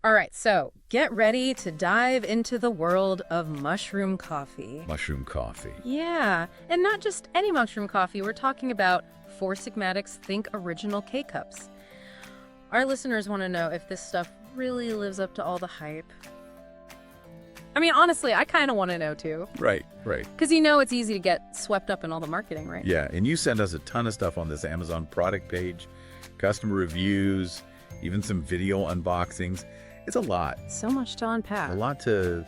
All right, so get ready to dive into the world of mushroom coffee. Mushroom coffee. Yeah, and not just any mushroom coffee. We're talking about Four Sigmatic's Think Original K-Cups. Our listeners want to know if this stuff really lives up to all the hype. I mean, honestly, I kind of want to know too. Right. Because it's easy to get swept up in all the marketing, right? Yeah, and you send us a ton of stuff on this Amazon product page, customer reviews, even some video unboxings. It's a lot. So much to unpack. A lot to,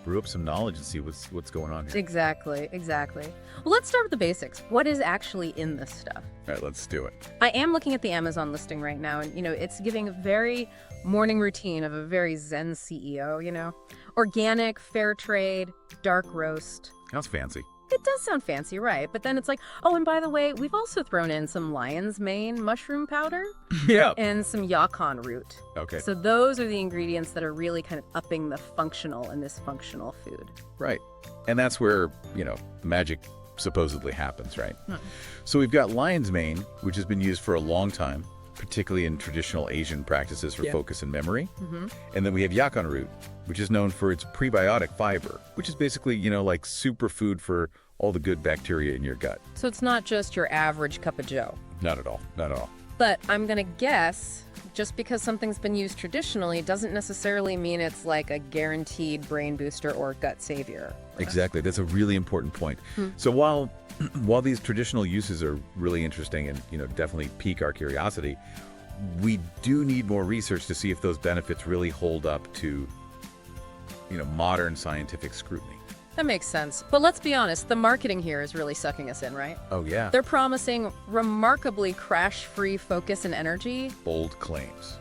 brew up some knowledge and see what's going on here. Exactly. Well, let's start with the basics. What is actually in this stuff? All right, let's do it. I am looking at the Amazon listing right now, and, it's giving a very morning routine of a very Zen CEO, Organic, fair trade, dark roast. Sounds fancy. It does sound fancy, right? But then it's like, oh, and by the way, we've also thrown in some lion's mane mushroom powder. Yeah. And some yacon root. Okay. So those are the ingredients that are really kind of upping the functional in this functional food. Right. And that's where, magic supposedly happens, right? So we've got lion's mane, which has been used for a long time, particularly in traditional Asian practices for focus and memory. And then we have yacon root, which is known for its prebiotic fiber, which is basically, like superfood for all the good bacteria in your gut. So it's not just your average cup of joe. Not at all. But I'm going to guess just because something's been used traditionally doesn't necessarily mean it's like a guaranteed brain booster or gut savior. Exactly. That's a really important point. So while these traditional uses are really interesting and, definitely pique our curiosity, we do need more research to see if those benefits really hold up to, modern scientific scrutiny. That makes sense. But let's be honest, the marketing here is really sucking us in, right? Oh, yeah. They're promising remarkably crash-free focus and energy. Bold claims.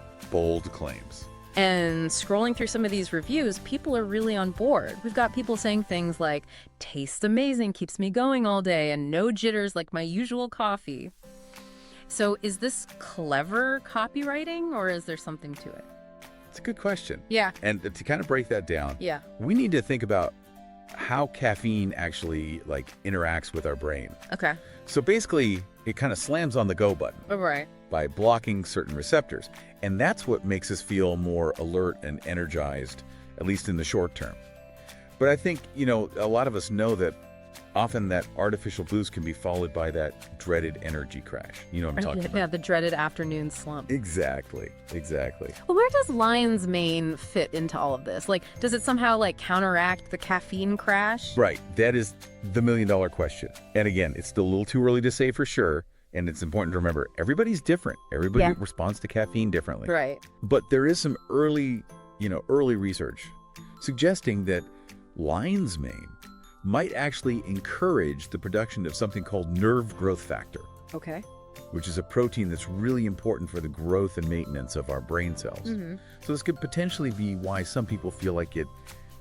And scrolling through some of these reviews, people are really on board. We've got people saying things like, tastes amazing, keeps me going all day, and no jitters like my usual coffee. So is this clever copywriting, or is there something to it? It's a good question. Yeah. And to kind of break that down, we need to think about how caffeine actually interacts with our brain. Okay. So basically, it kind of slams on the go button. Right. By blocking certain receptors. And that's what makes us feel more alert and energized, at least in the short term. But I think, a lot of us know that often that artificial boost can be followed by that dreaded energy crash. You know what I'm talking about? Yeah, the dreaded afternoon slump. Exactly. Well, where does lion's mane fit into all of this? Does it somehow counteract the caffeine crash? Right. That is the million-dollar question. And again, it's still a little too early to say for sure. And it's important to remember, everybody's different. Everybody responds to caffeine differently. Right. But there is some early research suggesting that lion's mane might actually encourage the production of something called nerve growth factor. Okay. Which is a protein that's really important for the growth and maintenance of our brain cells. So this could potentially be why some people feel like it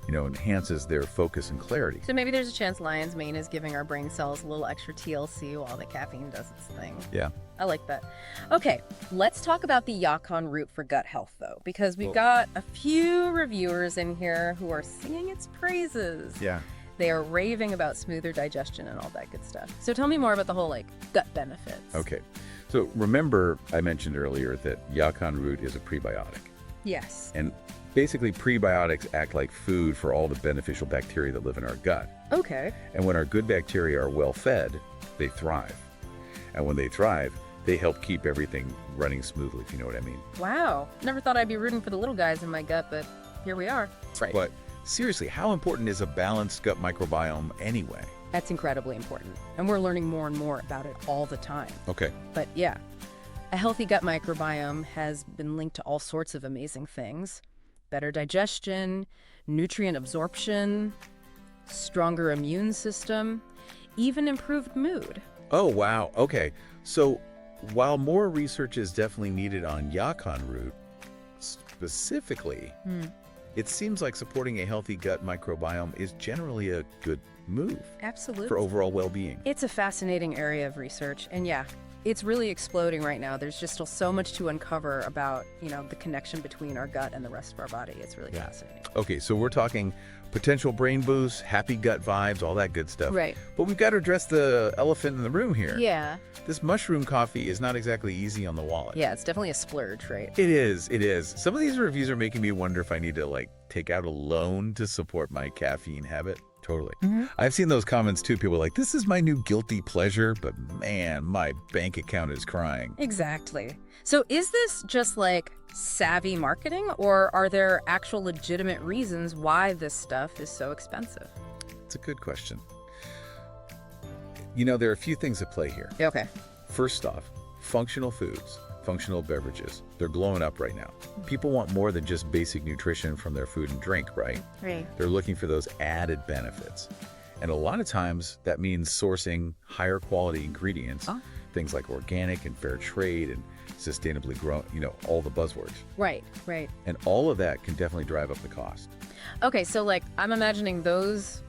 enhances their focus and clarity. So maybe there's a chance lion's mane is giving our brain cells a little extra TLC while the caffeine does its thing. Yeah. I like that. Okay, let's talk about the yacon root for gut health, though, because we've got a few reviewers in here who are singing its praises. Yeah. They are raving about smoother digestion and all that good stuff. So tell me more about the whole, gut benefits. Okay. So remember I mentioned earlier that yacon root is a prebiotic. Yes. And basically, prebiotics act like food for all the beneficial bacteria that live in our gut. Okay. And when our good bacteria are well fed, they thrive. And when they thrive, they help keep everything running smoothly, if you know what I mean. Wow. Never thought I'd be rooting for the little guys in my gut, but here we are. Right. But seriously, how important is a balanced gut microbiome anyway? That's incredibly important. And we're learning more and more about it all the time. Okay. But yeah, a healthy gut microbiome has been linked to all sorts of amazing things. Better digestion, nutrient absorption, stronger immune system, even improved mood. Oh, wow. Okay. So while more research is definitely needed on yacon root, specifically, it seems like supporting a healthy gut microbiome is generally a good move. Absolutely. For overall well-being. It's a fascinating area of research. And yeah, It's really exploding right now. There's just still so much to uncover about, the connection between our gut and the rest of our body. It's really fascinating. Okay, so we're talking potential brain boosts, happy gut vibes, all that good stuff. Right. But we've got to address the elephant in the room here. Yeah. This mushroom coffee is not exactly easy on the wallet. Yeah, it's definitely a splurge, right? It is. It is. Some of these reviews are making me wonder if I need to, take out a loan to support my caffeine habit. Totally. I've seen those comments too. People are like, this is my new guilty pleasure, but man, my bank account is crying. Exactly. So is this just savvy marketing, or are there actual legitimate reasons why this stuff is so expensive? It's a good question. There are a few things at play here. Okay. First off, functional foods, functional beverages, they're blowing up right now. People want more than just basic nutrition from their food and drink, right? Right. They're looking for those added benefits. And a lot of times that means sourcing higher quality ingredients, things like organic and fair trade and sustainably grown, all the buzzwords. Right, right. And all of that can definitely drive up the cost. Okay, so I'm imagining those,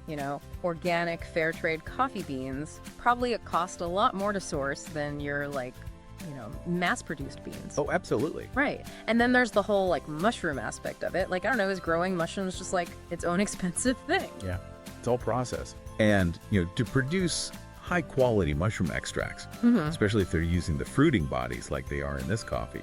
organic fair trade coffee beans probably cost a lot more to source than your mass-produced beans. Oh, absolutely. Right. And then there's the whole mushroom aspect of it. I don't know, is growing mushrooms just its own expensive thing? Yeah, it's all process. And, to produce high quality mushroom extracts, especially if they're using the fruiting bodies like they are in this coffee,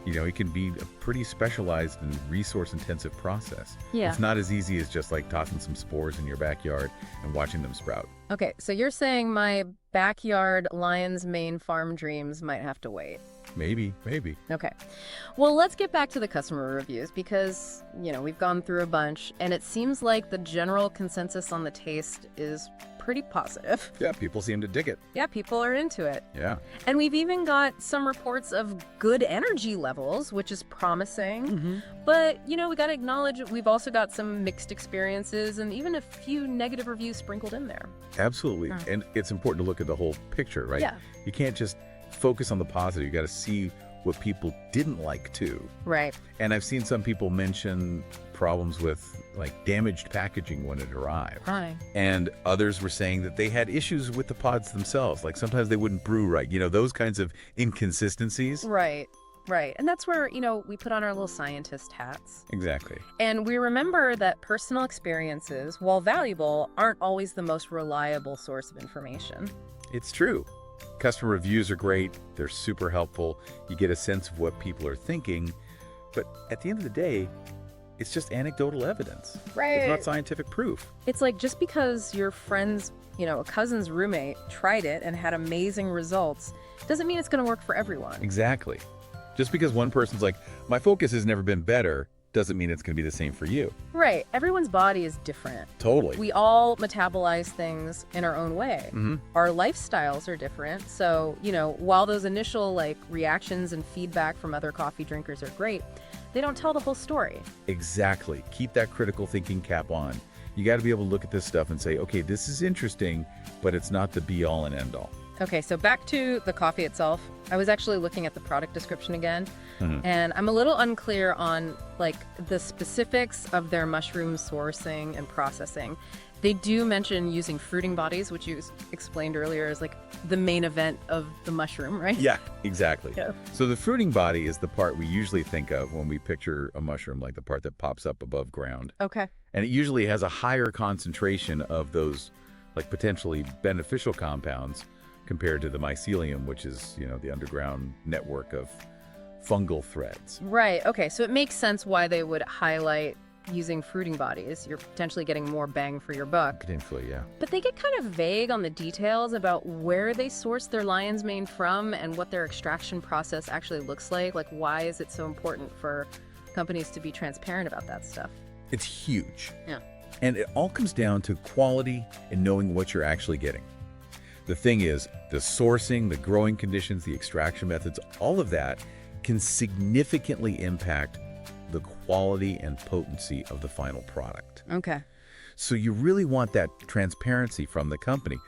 it can be a pretty specialized and resource intensive process. Yeah. It's not as easy as just tossing some spores in your backyard and watching them sprout. Okay, so you're saying my backyard lion's mane farm dreams might have to wait. Maybe. Okay. Well, let's get back to the customer reviews because, we've gone through a bunch and it seems like the general consensus on the taste is pretty positive. Yeah, people seem to dig it. Yeah, people are into it. Yeah. And we've even got some reports of good energy levels, which is promising. But, we got to acknowledge we've also got some mixed experiences and even a few negative reviews sprinkled in there. Absolutely. And it's important to look at the whole picture, right? Yeah. You can't just focus on the positive. You got to see what people didn't like too. Right. And I've seen some people mention problems with damaged packaging when it arrived. Right. And others were saying that they had issues with the pods themselves. Sometimes they wouldn't brew right. Those kinds of inconsistencies. Right. Right. And that's where, we put on our little scientist hats. Exactly. And we remember that personal experiences, while valuable, aren't always the most reliable source of information. It's true. Customer reviews are great. They're super helpful. You get a sense of what people are thinking. But at the end of the day, it's just anecdotal evidence. Right. It's not scientific proof. It's just because your friend's, a cousin's roommate tried it and had amazing results, doesn't mean it's going to work for everyone. Exactly. Just because one person's like, my focus has never been better, doesn't mean it's going to be the same for you. Right. Everyone's body is different. Totally. We all metabolize things in our own way. Our lifestyles are different. So, while those initial reactions and feedback from other coffee drinkers are great, they don't tell the whole story. Exactly. Keep that critical thinking cap on. You got to be able to look at this stuff and say, okay, this is interesting, but it's not the be all and end all. Okay, so back to the coffee itself. I was actually looking at the product description again, and I'm a little unclear on the specifics of their mushroom sourcing and processing. They do mention using fruiting bodies, which you explained earlier as the main event of the mushroom, right? Yeah, exactly. Yeah. So the fruiting body is the part we usually think of when we picture a mushroom, the part that pops up above ground. Okay. And it usually has a higher concentration of those potentially beneficial compounds compared to the mycelium, which is, the underground network of fungal threads. Right. Okay. So it makes sense why they would highlight using fruiting bodies. You're potentially getting more bang for your buck. Potentially, yeah. But they get kind of vague on the details about where they source their lion's mane from and what their extraction process actually looks like. Why is it so important for companies to be transparent about that stuff? It's huge. Yeah. And it all comes down to quality and knowing what you're actually getting. The thing is, the sourcing, the growing conditions, the extraction methods, all of that can significantly impact the quality and potency of the final product. Okay. So you really want that transparency from the company.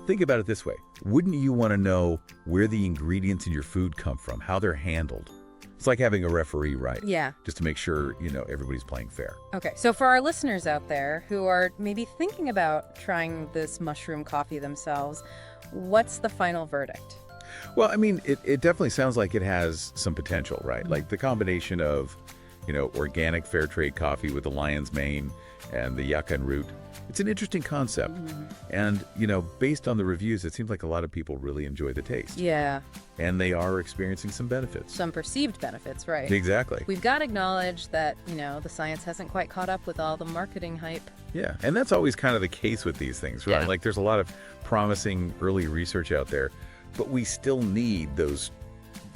Think about it this way. Wouldn't you want to know where the ingredients in your food come from, how they're handled? It's like having a referee, right? Yeah. Just to make sure, everybody's playing fair. Okay. So for our listeners out there who are maybe thinking about trying this mushroom coffee themselves, what's the final verdict? Well, I mean, it definitely sounds like it has some potential, right? Like the combination of, organic fair trade coffee with the lion's mane and the yucca and root. It's an interesting concept. And, based on the reviews, it seems like a lot of people really enjoy the taste. Yeah. And they are experiencing some benefits. Some perceived benefits, right? Exactly. We've got to acknowledge that, the science hasn't quite caught up with all the marketing hype. Yeah, and that's always kind of the case with these things, right? Yeah. Like there's a lot of promising early research out there, but we still need those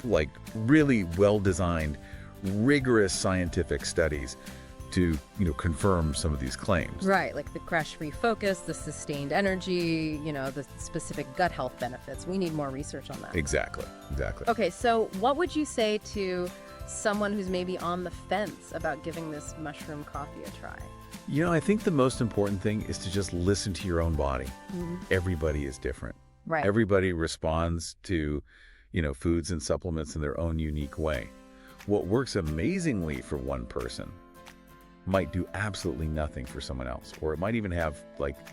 like really well-designed, rigorous scientific studies to, confirm some of these claims. Right, like the crash-free focus, the sustained energy, the specific gut health benefits. We need more research on that. Exactly. Okay, so what would you say to someone who's maybe on the fence about giving this mushroom coffee a try? I think the most important thing is to just listen to your own body. Everybody is different. Right. Everybody responds to, foods and supplements in their own unique way. What works amazingly for one person might do absolutely nothing for someone else, or it might even have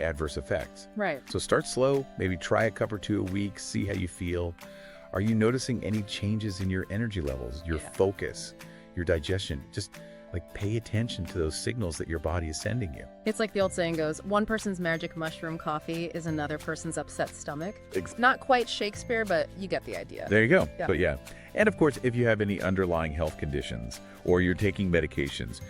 adverse effects. Right. So start slow, maybe try a cup or two a week, see how you feel. Are you noticing any changes in your energy levels, your focus, your digestion? Just pay attention to those signals that your body is sending you. It's like the old saying goes, one person's magic mushroom coffee is another person's upset stomach. Not quite Shakespeare, but you get the idea. There you go. Yeah. But yeah. And of course, if you have any underlying health conditions or you're taking medications,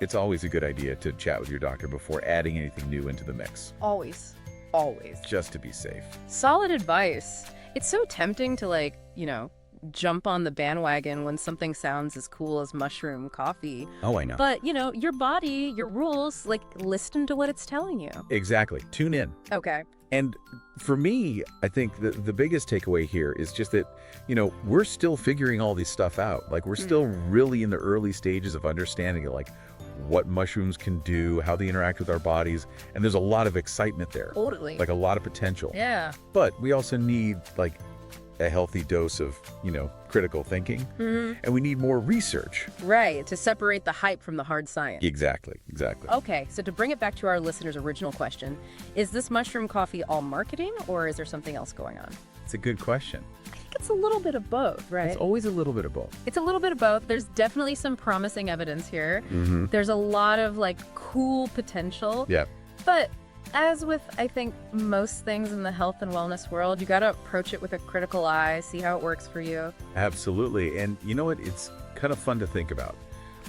it's always a good idea to chat with your doctor before adding anything new into the mix. Always. Just to be safe. Solid advice. It's so tempting to jump on the bandwagon when something sounds as cool as mushroom coffee. Oh, I know. But, your body, your rules, listen to what it's telling you. Exactly. Tune in. Okay. And for me, I think the biggest takeaway here is just that, we're still figuring all this stuff out. We're still really in the early stages of understanding what mushrooms can do, how they interact with our bodies. And there's a lot of excitement there. Totally. A lot of potential. Yeah. But we also need a healthy dose of, critical thinking. And we need more research. Right, to separate the hype from the hard sscience. Exactly. Okay, so to bring it back to our listener's original question, is this mushroom coffee all marketing, or is there something else going on? It's a good question. I think it's a little bit of both, right? It's always a little bit of both. It's a little bit of both. There's definitely some promising evidence here. There's a lot of cool potential. Yeah. But as with, I think, most things in the health and wellness world, you got to approach it with a critical eye, see how it works for you. Absolutely. And you know what? It's kind of fun to think about.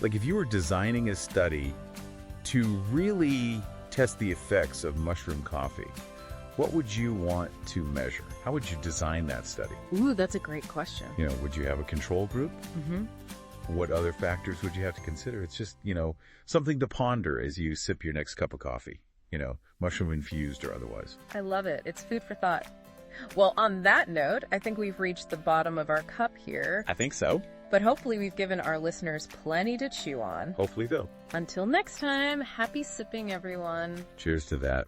If you were designing a study to really test the effects of mushroom coffee, what would you want to measure? How would you design that study? Ooh, that's a great question. Would you have a control group? What other factors would you have to consider? It's just, something to ponder as you sip your next cup of coffee. Mushroom infused or otherwise. I love it. It's food for thought. Well, on that note, I think we've reached the bottom of our cup here. I think so. But hopefully we've given our listeners plenty to chew on. Hopefully, though. Until next time, happy sipping, everyone. Cheers to that.